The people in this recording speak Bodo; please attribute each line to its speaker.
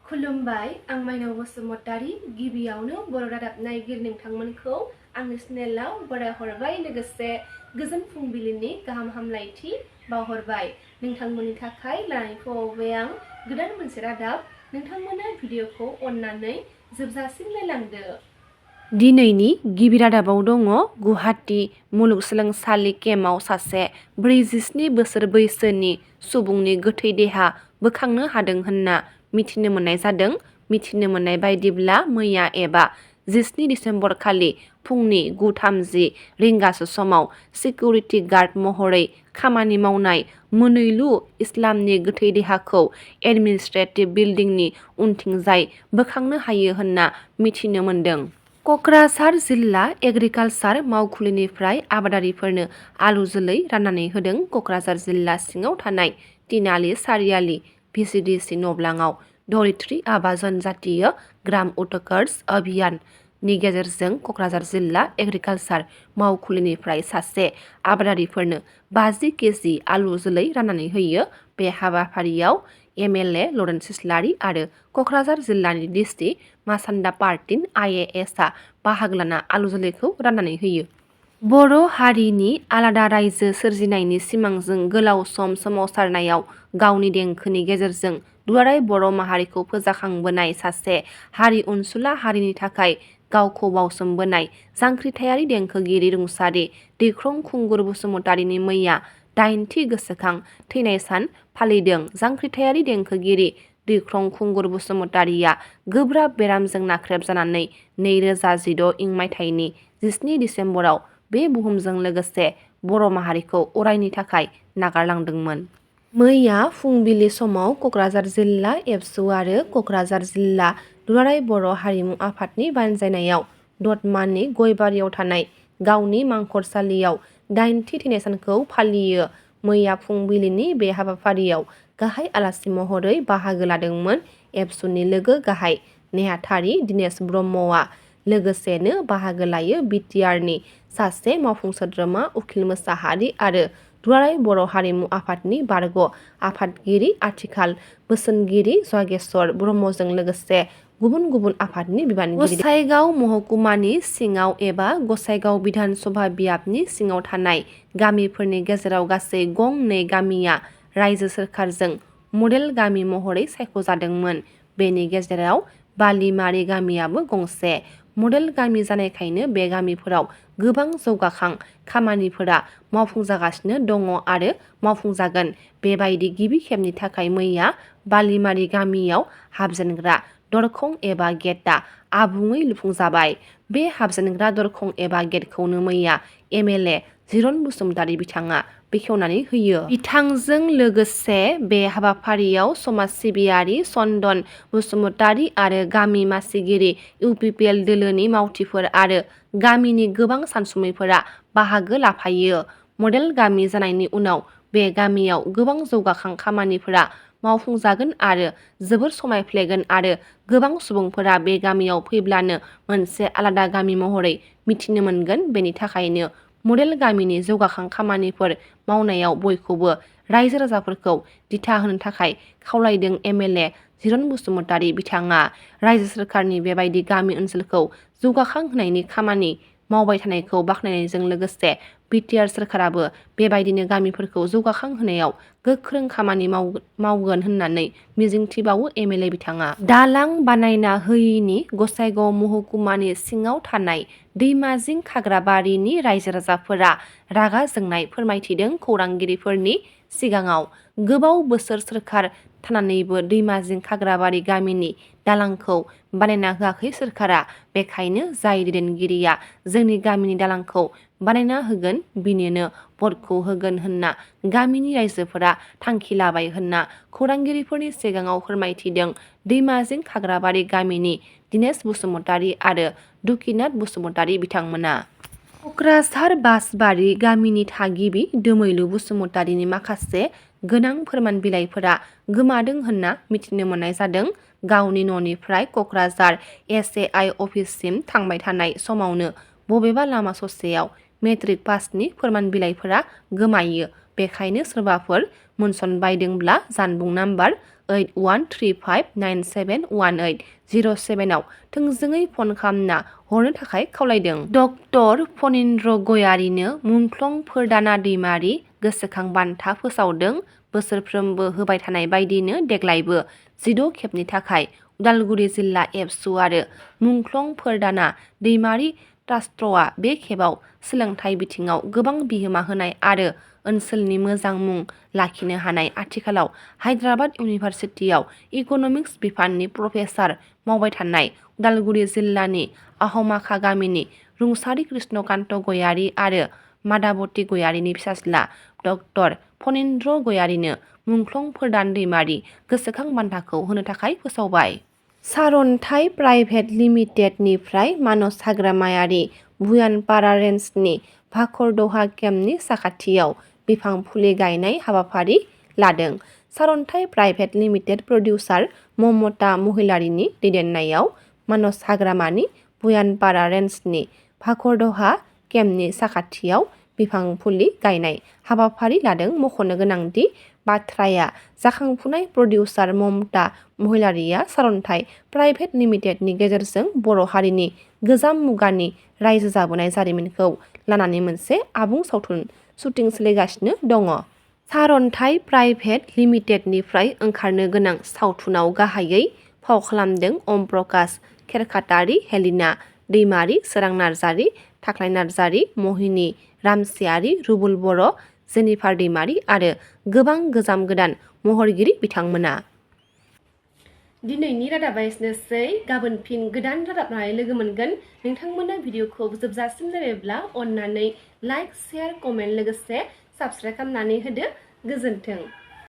Speaker 1: खुलुमबाय आं माइनाव बसुमतारी गिबियावनो बर' रादाब नायगिर नोंथांमोनखौ आंनि चेनेलाव बरायहरबाय लोगोसे गोजोन फुंबिलिनि गाहाम हामलायथि बावहरबाय नोंथांमोननि थाखाय लानानै फैबाय आं गोदान मोनसे रादाब नोंथांमोना भिडिअखौ अननानै जोबजासिम नायलांदो। दिनैनि गिबि रादाबाव दङ गुवाहाटी मुलुगसोलोंसालि केम्पआव सासे 47 बोसोर बैसोनि सुबुंनि गोथै देहा बोखांनो हादों होनना मिथिनो मोननाय जादों। मिथिनो मोननाय बायदिब्ला मैया एबा 17 दिसेम्बर खालि फुंनि 9:30 रिंगासो समाव सिकिउरिटि गार्ड महरै खामानि मावनाय मोनैलु इस्लामनि गोथै देहाखौ एडमिनिस्ट्रेटिभ बिल्डिंनि उनथिंजाय बोखांनो हायो होनना मिथिनो मोनदों। क'क्राझार जिल्ला एग्रिकालसार मावखुलिनिफ्राय आबादारिफोरनो आलु जोलै राननानै होदों। क'क्राझार जिल्ला सिङाव थानाय तिनालि सारियालि भिसिडिसि नब्लाङाव धरित्री आबा जनजातीय ग्राम उत्कर्ष अभियान नि गेजेरजों क'क्राझार जिल्ला एग्रिकालसार मावखुलिनिफ्राय सासे आबादारिफोरनो 50 केजि आलु जोलै राननानै होयो। बे हाबाफारियाव एमएलए लरेन्स इस्लारि आरो क'क्राझार जिल्लानि डिसि मासान्दा पार्टिन IAS आ बाहागो लाना आलु जोलैखौ राननानै होयो। बर' हारिनि आलादा रायजो सोरजिनायनि सिमांजों गोलाव सम सोमावसारनायाव गावनि देंखोनि गेजेरजों दुलाराय बर' माहारिखौ फोजाखांबोनाय सासे हारि अनसुला हारिनि थाखाय गावखौ बावसोमबोनाय जांख्रिथायारि देंखोगिरि रुंसारि दैख्रं खुंगुर बसुमतारिनि मैया 8थि गोसोखां थैनाय सान फालिदों। जांख्रिथायारि देंखोगिरि दैख्रं खुंगुर बसुमतारिया गोब्राब बेरामजों नाख्रेबजानानै 2016 इं मायथाइनि 17 दिसेम्बराव बे बुहुमजों लोगोसे बर' माहारिखौ अरायनि थाखाय नागारलांदोंमोन। मैया फुंबिलि समाव क'क्राझार जिल्ला एबसु आरो क'क्राझार जिल्ला दुलाराय बर' हारिमु आफादनि बानजायनायाव दतमानि गयबारियाव थानाय गावनि मांखरसालियाव 8थि थैनाय सानखौ फालियो। मैया फुंबिलिनि बे हाबाफारियाव गाहाय आलासि महरै बाहागो लादोंमोन एबसुनि लोगो गाहाय नेहाथारि दिनेश ब्रह्मआ। लोगोसेनो बाहागो लायो BTRनि सासे मावफुं सोद्रोमा उखिल मोसाहारि आरो दुलाराय बर' हारिमु आफादनि बारग' आफादगिरि आथिखाल बोसोनगिरि जगेश्वर ब्रह्मजों लोगोसे गुबुन गुबुन आफादनि बिबानगिरि। गसाइगाव महकुमानि सिङाव एबा गसाइगाव बिधान सभा बियाबनि सिङाव थानाय गामिफोरनि गेजेराव गासै गं 2 गामिया रायजो सोरखारजों मडेल गामि महरै सायख'जादोंमोन। बेनि गेजेराव बालिमारि गामियाबो गंसे मडेल गामि जानायखायनो बे गामिफोराव गोबां जौगाखां खामानिफोरा मावफुंजागासिनो दङ आरो मावफुंजागोन। बेबायदि गिबि खेबनि थाखाय मैया बालिमारि गामियाव हाबजेनग्रा दरखं एबा गेटआ आबुङै लुफुंजाबाय। बे हाबजेनग्रा दरखं एबा गेटखौनो मैया MLA जिरन बसुमतारी बिथाङा बेखेवनानै होयो। बिथांजों लोगोसे बे हाबाफारियाव समाज सिबियारि चन्दन बसुमतारी आरो गामि मासिगिरि UPPL दोलोनि मावथिफोर आरो गामिनि गोबां सानसुमैफोरा बाहागो लाफायो। मडेल गामि जानायनि उनाव बे गामियाव गोबां जौगाखां खामानिफोरा मावफुंजागोन आरो जोबोर समायफ्लेगोन आरो गोबां सुबुंफोरा बे गामियाव फैब्लानो मोनसे आलादा गामि महरै मिथिनो मोनगोन। बेनि थाखायनो मडेल गामिनि जौगाखां खामानिफोर मावनायाव बयखौबो रायजो राजाफोरखौ दिथा होनो थाखाय खावलायदों MLA जिरन बसुमतारी बिथाङा। रायजो सोरखारनि बेबायदि गामि ओनसोलखौ जौगाखां होनायनि खामानि मावबाय थानायखौ बाख्नायनायजों लोगोसे BTR सोरखाराबो बेबायदिनो गामिफोरखौ जौगाखां होनायाव गोख्रों खामानि मावगोन होननानै मिजिंथिबावो MLA बिथाङा। दालां बानायना होयैनि गसाइगाव महकुमानि सिङाव थानाय दैमाजिं खाग्राबारिनि रायजो राजाफोरा रागा जोंनाय फोरमायथिदों खौरांगिरिफोरनि सिगाङाव। गोबाव बोसोर सोरखार थानानैबो दैमाजिं खाग्राबारि गामिनि दालांखौ बानायना होआखै सोरखारा। बेखायनो जाय दैदेनगिरिया जोंनि गामिनि दालांखौ बानायना होगोन बिनोनो भटखौ होगोन होनना गामिनि रायजोफोरा थांखि लाबाय होनना खौरांगिरिफोरनि सिगाङाव फोरमायथिदों दैमाजिं खाग्राबारि गामिनि दिनेश बसुमतारी आरो दुखिनाथ बसुमतारी बिथांमोना। क'क्राझार बासबारि गामिनि थागिबि दोमैलु बसुमतारीनि माखासे गोनां फोरमान बिलाइफोरा गोमादों होनना मिथिनो मोननाय जादों। गावनि न'निफ्राय क'क्राझार SAI अफिससिम थांबाय थानाय समावनो बबेबा लामा ससेयाव मेट्रिक पासनि फोरमान बिलाइफोरा गोमायो। बेखायनो सोरबाफोर मोनसनबायदोंब्ला जानबुं नाम्बार 8135971807 आव थोंजोङै फन खालामना हरनो थाखाय खावलायदों। डक्टर फनिन्द्र गयारिनो मुंख्लं फोरदाना दैमारि गोसोखां बान्था फोसावदों। बोसोरफ्रोमबो होबाय थानाय बायदिनो देग्लायबो 16 खेबनि थाखाय उदालगुरि जिल्ला एबसु आरो मुंख्लं फोरदाना दैमारि ट्रास्टआ बे खेबाव सोलोंथाइ बिथिङाव गोबां बिहोमा होनाय आरो ओनसोलनि मोजां मुं लाखिनो हानाय आथिखालाव हायद्राबाद इउनिभार्सिटियाव इक'नमिक्स बिफाननि प्रफेसार मावबाय थानाय उदालगुरि जिल्लानि आहमाखा गामिनि रुंसारि कृष्णकान्त गयारि आरो मादाबती गयारिनि फिसाज्ला डक्टर फनिन्द्र गयारिनो मुंख्लं फोरदान दैमारि गोसोखां बान्थाखौ होनो थाखाय फोसावबाय। सारन्थाइ प्राइभेट लिमिटेडनिफ्राय मानस हाग्रामायारि भुयानपारा रेन्जनि भाखरदहा केम्पनि साखाथियाव बिफां फुलि गायनाय हाबाफारि लादों। सारन्थाइ प्राइभेट लिमिटेड प्रडिउसार ममता महिलारिनि दैदेननायाव मानस हाग्रामानि भुयानपारा रेन्जनि भाखरदहा केम्पनि साखाथियाव बिफां फुलि गायनाय हाबाफारि लादों। मख'नो गोनांदि बाथ्राया जाखांफुनाय प्रडिउसार ममता महिलारिया सारन्थाइ प्राइभेट लिमिटेडनि गेजेरजों बर' हारिनि गोजाम मुगानि रायजो जाबोनाय जारिमिनखौ लानानै मोनसे आबुं सावथुन शुटिं सोलिगासिनो दङ। सारन्थाइ प्राइभेट लिमिटेडनिफ्राय ओंखारनो गोनां सावथुनाव गाहायै फाव खालामदों अम प्रकाश खेरखातारि, हेलिना दैमारि, सोरां नार्जारि, थाख्लाय नार्जारि, महिनी रामसियारि, रुबुल बर', जेनिफार दैमारि आरो गोबां गोजाम गोदान महरगिरि बिथांमोना। दिनैनि रादाबा एसेनोसै। गाबोन फिन गोदान रादाब लानानै लोगो मोनगोन। नोंथांमोना भिडिअखौ जोबजासिम नायबायब्ला अन्नानै लाइक, शेयार, कमेन्ट लोगोसे साबस्क्राइब खालामनानै होदो। गोजोन्थों।